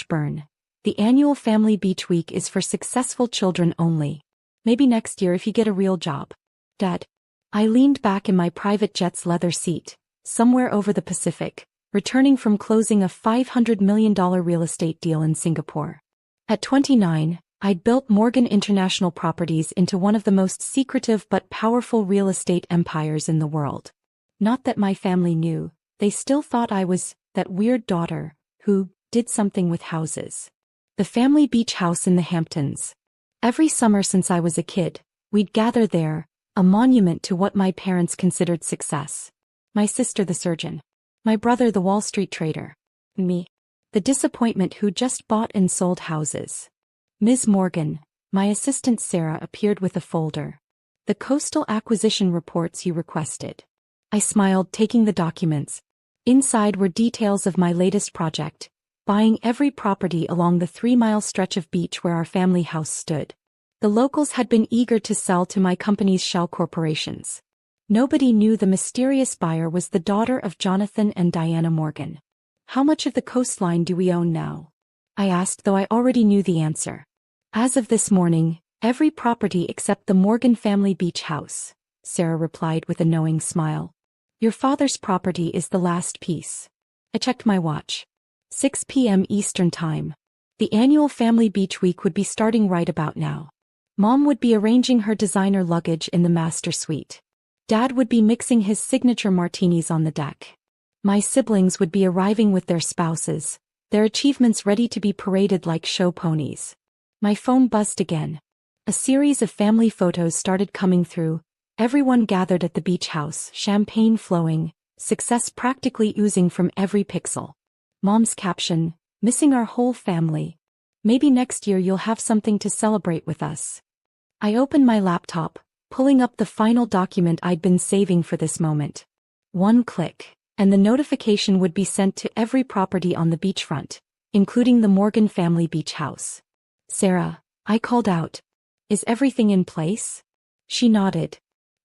burn. The annual Family Beach Week is for successful children only. Maybe next year if you get a real job. Dad. I leaned back in my private jet's leather seat, somewhere over the Pacific, returning from closing a $500 million real estate deal in Singapore. At 29, I'd built Morgan International Properties into one of the most secretive but powerful real estate empires in the world. Not that my family knew, they still thought I was that weird daughter who did something with houses. The family beach house in the Hamptons. Every summer since I was a kid, we'd gather there, a monument to what my parents considered success. My sister the surgeon. My brother the Wall Street trader. Me. The disappointment who just bought and sold houses. Ms. Morgan, my assistant Sarah appeared with a folder. The coastal acquisition reports you requested. I smiled, taking the documents. Inside were details of my latest project, buying every property along the 3-mile stretch of beach where our family house stood. The locals had been eager to sell to my company's shell corporations. Nobody knew the mysterious buyer was the daughter of Jonathan and Diana Morgan. How much of the coastline do we own now? I asked, though I already knew the answer. As of this morning, every property except the Morgan family beach house, Sarah replied with a knowing smile. Your father's property is the last piece. I checked my watch. 6 p.m. Eastern Time. The annual Family Beach Week would be starting right about now. Mom would be arranging her designer luggage in the master suite. Dad would be mixing his signature martinis on the deck. My siblings would be arriving with their spouses, their achievements ready to be paraded like show ponies. My phone buzzed again. A series of family photos started coming through, everyone gathered at the beach house, champagne flowing, success practically oozing from every pixel. Mom's caption, missing our whole family. Maybe next year you'll have something to celebrate with us. I opened my laptop, pulling up the final document I'd been saving for this moment. One click, and the notification would be sent to every property on the beachfront, including the Morgan family beach house. Sarah, I called out. Is everything in place? She nodded.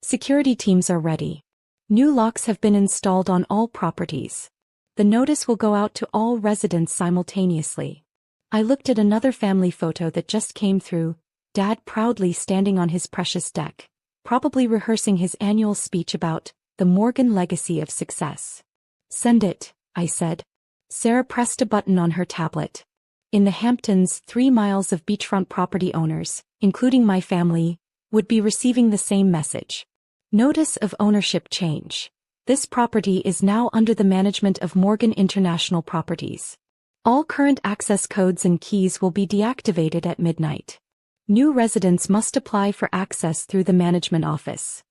Security teams are ready. New locks have been installed on all properties. The notice will go out to all residents simultaneously. I looked at another family photo that just came through, Dad proudly standing on his precious deck, probably rehearsing his annual speech about the Morgan legacy of success. Send it, I said. Sarah pressed a button on her tablet. In the Hamptons, 3 miles of beachfront property owners, including my family, would be receiving the same message. Notice of ownership change. This property is now under the management of Morgan International Properties. All current access codes and keys will be deactivated at midnight. New residents must apply for access through the management office.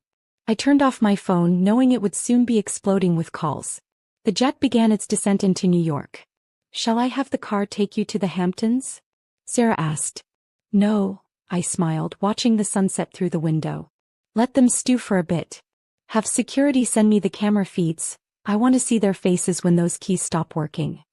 I turned off my phone knowing it would soon be exploding with calls. The jet began its descent into New York. Shall I have the car take you to the Hamptons? Sarah asked. No, I smiled, watching the sunset through the window. Let them stew for a bit. Have security send me the camera feeds, I want to see their faces when those keys stop working.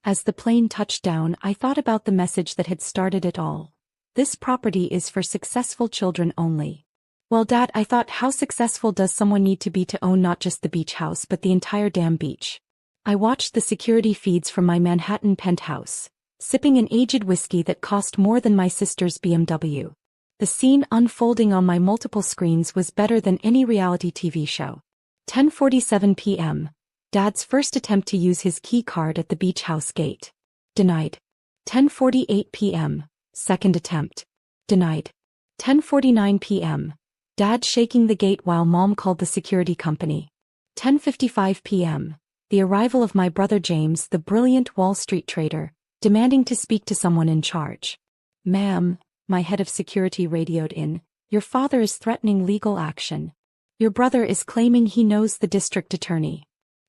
As the plane touched down, I thought about the message that had started it all. This property is for successful children only. Well, Dad, I thought, how successful does someone need to be to own not just the beach house but the entire damn beach? I watched the security feeds from my Manhattan penthouse, sipping an aged whiskey that cost more than my sister's BMW. The scene unfolding on my multiple screens was better than any reality TV show. 10:47 p.m. Dad's first attempt to use his key card at the beach house gate. Denied. 10:48 p.m. Second attempt. Denied. 10:49 p.m. Dad shaking the gate while Mom called the security company. 10:55 p.m. The arrival of my brother James, the brilliant Wall Street trader, demanding to speak to someone in charge. Ma'am, my head of security radioed in, your father is threatening legal action. Your brother is claiming he knows the district attorney.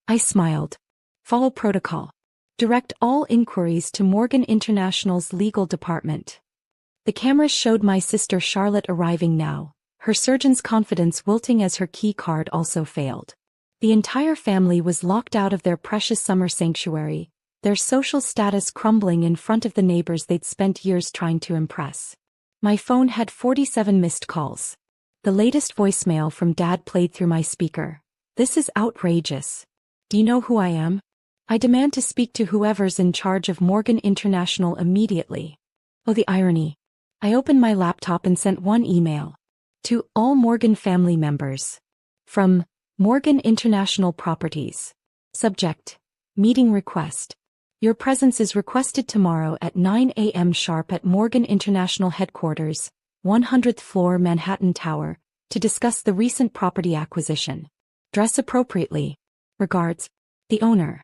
I smiled. Follow protocol. Direct all inquiries to Morgan International's legal department. The cameras showed my sister Charlotte arriving now, her surgeon's confidence wilting as her key card also failed. The entire family was locked out of their precious summer sanctuary, their social status crumbling in front of the neighbors they'd spent years trying to impress. My phone had 47 missed calls. The latest voicemail from Dad played through my speaker. This is outrageous. Do you know who I am? I demand to speak to whoever's in charge of Morgan International immediately. Oh, the irony. I opened my laptop and sent one email. To all Morgan family members. From Morgan International Properties. Subject. Meeting request. Your presence is requested tomorrow at 9 a.m. sharp at Morgan International Headquarters, 100th floor Manhattan Tower, to discuss the recent property acquisition. Dress appropriately. Regards. The owner.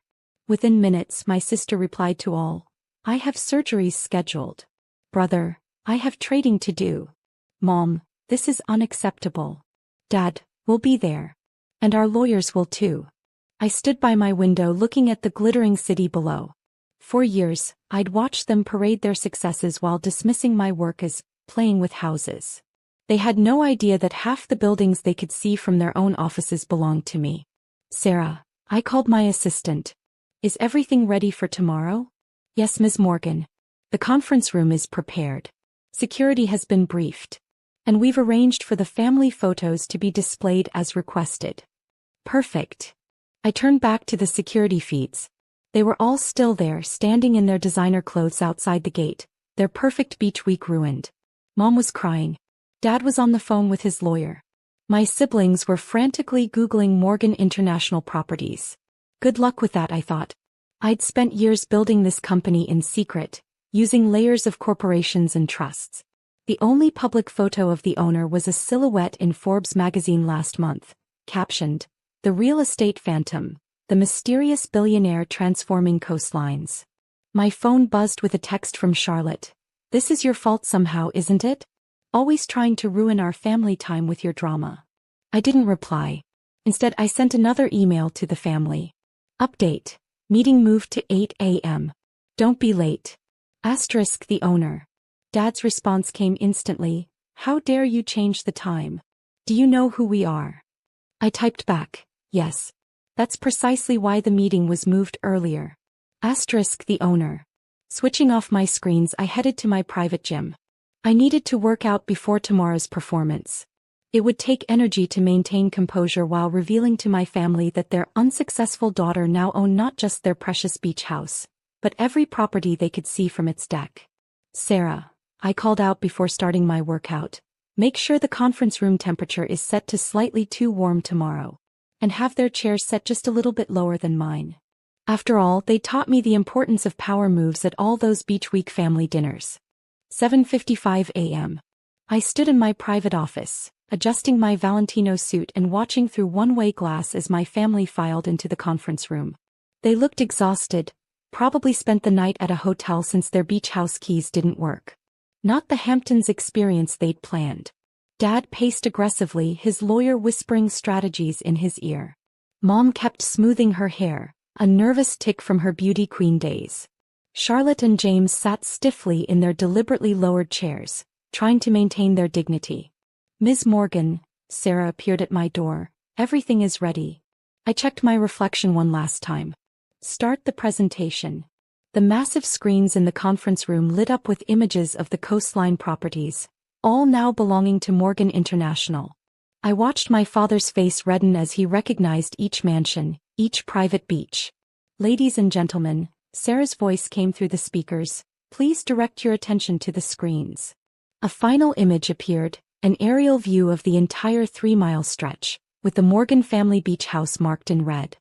Within minutes, my sister replied to all. I have surgeries scheduled. Brother, I have trading to do. Mom, this is unacceptable. Dad, we'll be there. And our lawyers will too. I stood by my window looking at the glittering city below. For years, I'd watched them parade their successes while dismissing my work as playing with houses. They had no idea that half the buildings they could see from their own offices belonged to me. Sarah, I called my assistant. Is everything ready for tomorrow? Yes, Ms. Morgan. The conference room is prepared. Security has been briefed. And we've arranged for the family photos to be displayed as requested. Perfect. I turned back to the security feeds. They were all still there, standing in their designer clothes outside the gate, their perfect beach week ruined. Mom was crying. Dad was on the phone with his lawyer. My siblings were frantically Googling Morgan International Properties. Good luck with that, I thought. I'd spent years building this company in secret, using layers of corporations and trusts. The only public photo of the owner was a silhouette in Forbes magazine last month, captioned, "The Real Estate Phantom, the Mysterious Billionaire Transforming Coastlines." My phone buzzed with a text from Charlotte. This is your fault somehow, isn't it? Always trying to ruin our family time with your drama. I didn't reply. Instead, I sent another email to the family. Update. Meeting moved to 8 a.m. Don't be late. Asterisk the owner. Dad's response came instantly. How dare you change the time? Do you know who we are? I typed back. Yes. That's precisely why the meeting was moved earlier. Asterisk the owner. Switching off my screens, I headed to my private gym. I needed to work out before tomorrow's performance. It would take energy to maintain composure while revealing to my family that their unsuccessful daughter now owned not just their precious beach house, but every property they could see from its deck. Sarah, I called out before starting my workout. Make sure the conference room temperature is set to slightly too warm tomorrow. And have their chairs set just a little bit lower than mine. After all, they taught me the importance of power moves at all those beach week family dinners. 7:55 a.m. I stood in my private office, adjusting my Valentino suit and watching through one-way glass as my family filed into the conference room. They looked exhausted, probably spent the night at a hotel since their beach house keys didn't work. Not the Hamptons experience they'd planned. Dad paced aggressively, his lawyer whispering strategies in his ear. Mom kept smoothing her hair, a nervous tic from her beauty queen days. Charlotte and James sat stiffly in their deliberately lowered chairs, trying to maintain their dignity. Ms. Morgan, Sarah appeared at my door. Everything is ready. I checked my reflection one last time. Start the presentation. The massive screens in the conference room lit up with images of the Coastline properties, all now belonging to Morgan International. I watched my father's face redden as he recognized each mansion, each private beach. Ladies and gentlemen, Sarah's voice came through the speakers. Please direct your attention to the screens. A final image appeared, an aerial view of the entire 3-mile stretch, with the Morgan family beach house marked in red.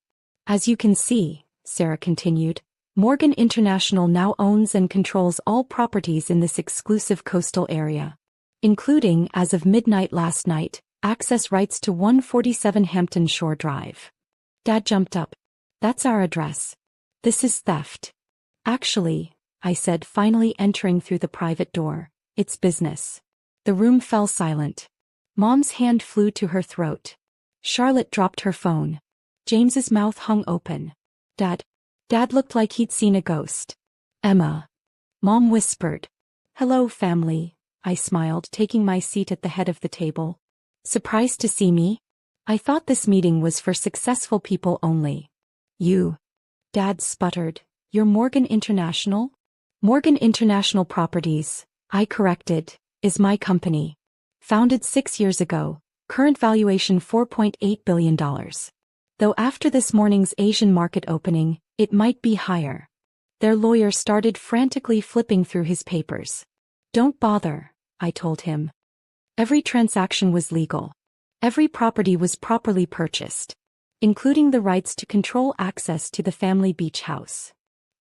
As you can see, Sarah continued, Morgan International now owns and controls all properties in this exclusive coastal area, including, as of midnight last night, access rights to 147 Hampton Shore Drive. Dad jumped up. That's our address. This is theft. Actually, I said, finally entering through the private door, it's business. The room fell silent. Mom's hand flew to her throat. Charlotte dropped her phone. James's mouth hung open. Dad looked like he'd seen a ghost. Emma. Mom whispered. Hello, family, I smiled, taking my seat at the head of the table. Surprised to see me? I thought this meeting was for successful people only. You. Dad sputtered. You're Morgan International? Morgan International Properties, I corrected, is my company. Founded 6 years ago, current valuation $4.8 billion. Though after this morning's Asian market opening, It might be higher. Their lawyer started frantically flipping through his papers. Don't bother, I told him. Every transaction was legal. Every property was properly purchased, including the rights to control access to the family beach house.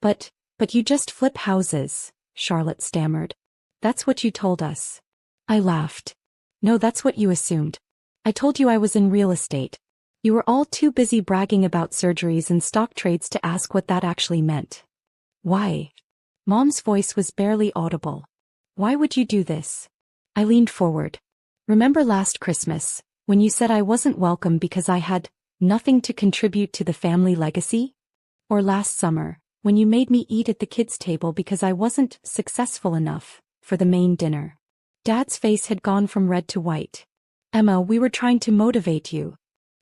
But you just flip houses, Charlotte stammered. That's what you told us. I laughed. No, that's what you assumed. I told you I was in real estate. You were all too busy bragging about surgeries and stock trades to ask what that actually meant. Why? Mom's voice was barely audible. Why would you do this? I leaned forward. Remember last Christmas, when you said I wasn't welcome because I had nothing to contribute to the family legacy? Or last summer, when you made me eat at the kids' table because I wasn't successful enough for the main dinner? Dad's face had gone from red to white. Emma, we were trying to motivate you.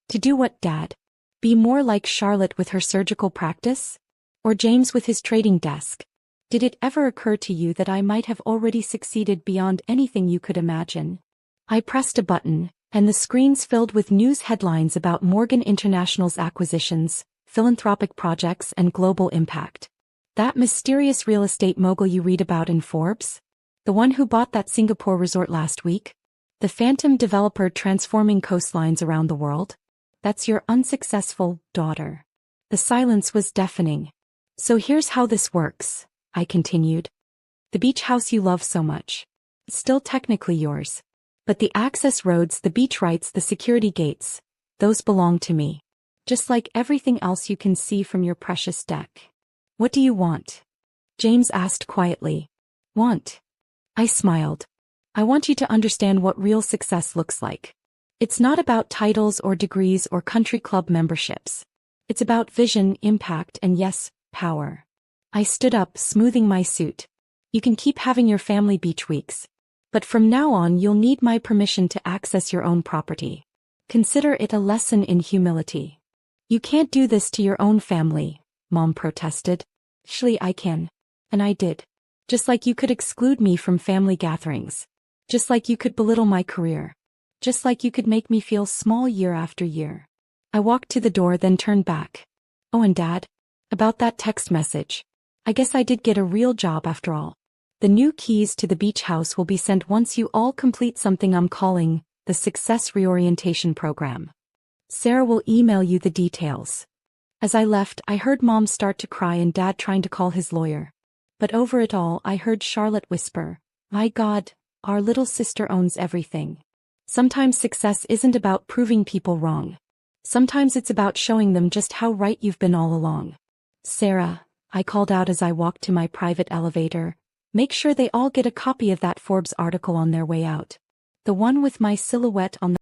To do what, Dad? Be more like Charlotte with her surgical practice? Or James with his trading desk? Did it ever occur to you that I might have already succeeded beyond anything you could imagine? I pressed a button, and the screens filled with news headlines about Morgan International's acquisitions, philanthropic projects, and global impact. That mysterious real estate mogul you read about in Forbes? The one who bought that Singapore resort last week? The phantom developer transforming coastlines around the world? That's your unsuccessful daughter. The silence was deafening. So here's how this works, I continued. The beach house you love so much. It's still technically yours. But the access roads, the beach rights, the security gates, those belong to me. Just like everything else you can see from your precious deck. What do you want? James asked quietly. Want? I smiled. I want you to understand what real success looks like. It's not about titles or degrees or country club memberships. It's about vision, impact, and yes, power. I stood up, smoothing my suit. You can keep having your family beach weeks. But from now on you'll need my permission to access your own property. Consider it a lesson in humility. You can't do this to your own family, Mom protested. Surely I can. And I did. Just like you could exclude me from family gatherings. Just like you could belittle my career. Just like you could make me feel small year after year. I walked to the door, then turned back. Oh, and Dad? About that text message. I guess I did get a real job after all. The new keys to the beach house will be sent once you all complete something I'm calling the Success Reorientation Program. Sarah will email you the details. As I left, I heard Mom start to cry and Dad trying to call his lawyer. But over it all, I heard Charlotte whisper, "My God, our little sister owns everything." Sometimes success isn't about proving people wrong. Sometimes it's about showing them just how right you've been all along. Sarah, I called out as I walked to my private elevator, make sure they all get a copy of that Forbes article on their way out. The one with my silhouette on the